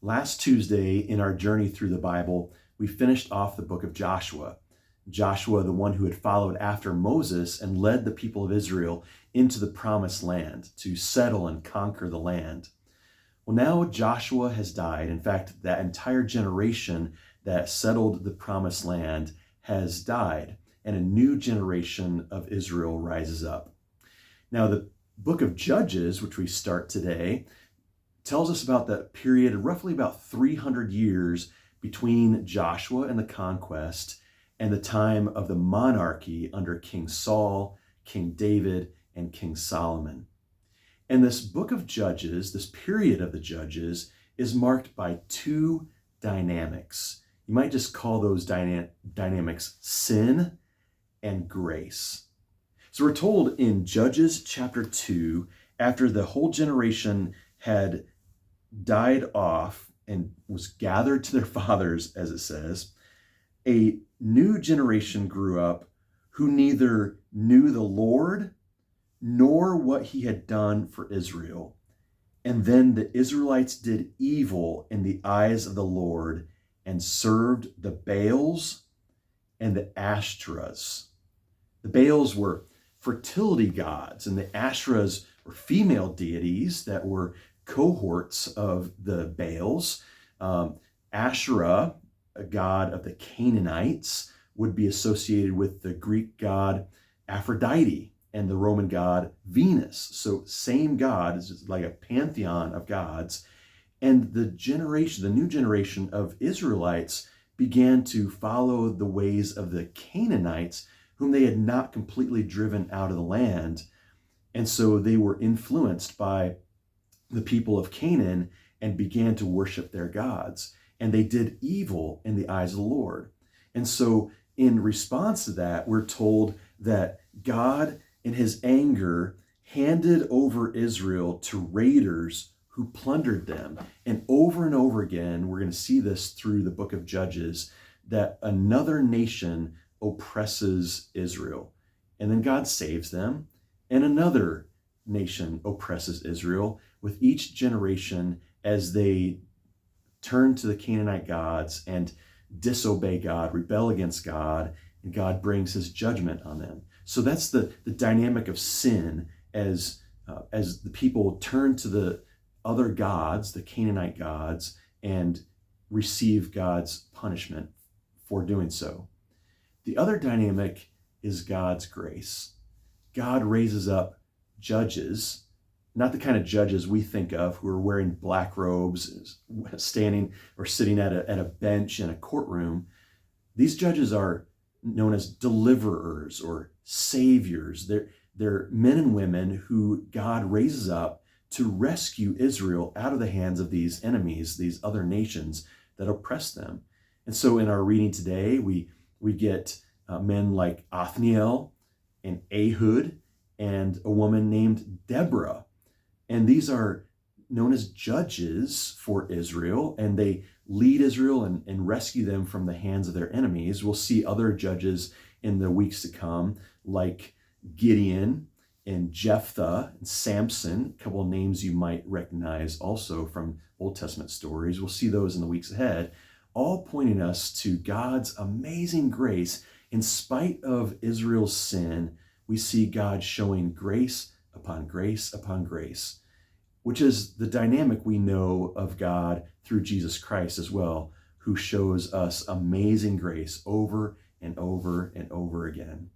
Last Tuesday, in our journey through the Bible, we finished off the book of Joshua. Joshua, the one who had followed after Moses and led the people of Israel into the promised land to settle and conquer the land. Well, now Joshua has died. In fact, that entire generation that settled the promised land has died, and a new generation of Israel rises up. Now, the book of Judges, which we start today, tells us about that period, roughly about 300 years between Joshua and the conquest and the time of the monarchy under King Saul, King David, and King Solomon. And this book of Judges, this period of the Judges, is marked by two dynamics. You might just call those dynamics sin and grace. So we're told in Judges chapter 2, after the whole generation had died off and was gathered to their fathers, as it says, a new generation grew up who neither knew the Lord nor what he had done for Israel. And then the Israelites did evil in the eyes of the Lord and served the Baals and the Ashtoreths. The Baals were fertility gods, and the Ashtoreths were female deities that were cohorts of the Baals. Asherah, a god of the Canaanites, would be associated with the Greek god Aphrodite and the Roman god Venus. So same god, is like a pantheon of gods. And the new generation of Israelites began to follow the ways of the Canaanites, whom they had not completely driven out of the land. And so they were influenced by the people of Canaan and began to worship their gods. And they did evil in the eyes of the Lord. And so in response to that, we're told that God, in his anger, handed over Israel to raiders who plundered them. And over again, we're going to see this through the book of Judges, that another nation oppresses Israel. And then God saves them, and another nation oppresses Israel, with each generation as they turn to the Canaanite gods and disobey God, rebel against God, and God brings his judgment on them. So that's the dynamic of sin as the people turn to the other gods, the Canaanite gods, and receive God's punishment for doing so. The other dynamic is God's grace. God raises up judges, not the kind of judges we think of who are wearing black robes, standing or sitting at a bench in a courtroom. These judges are known as deliverers or saviors. They're men and women who God raises up to rescue Israel out of the hands of these enemies, these other nations that oppress them. And so in our reading today, we get men like Othniel and Ehud and a woman named Deborah. And these are known as judges for Israel, and they lead Israel and rescue them from the hands of their enemies. We'll see other judges in the weeks to come, like Gideon and Jephthah and Samson, a couple of names you might recognize also from Old Testament stories. We'll see those in the weeks ahead, all pointing us to God's amazing grace. In spite of Israel's sin, we see God showing grace upon grace upon grace, which is the dynamic we know of God through Jesus Christ as well, who shows us amazing grace over and over and over again.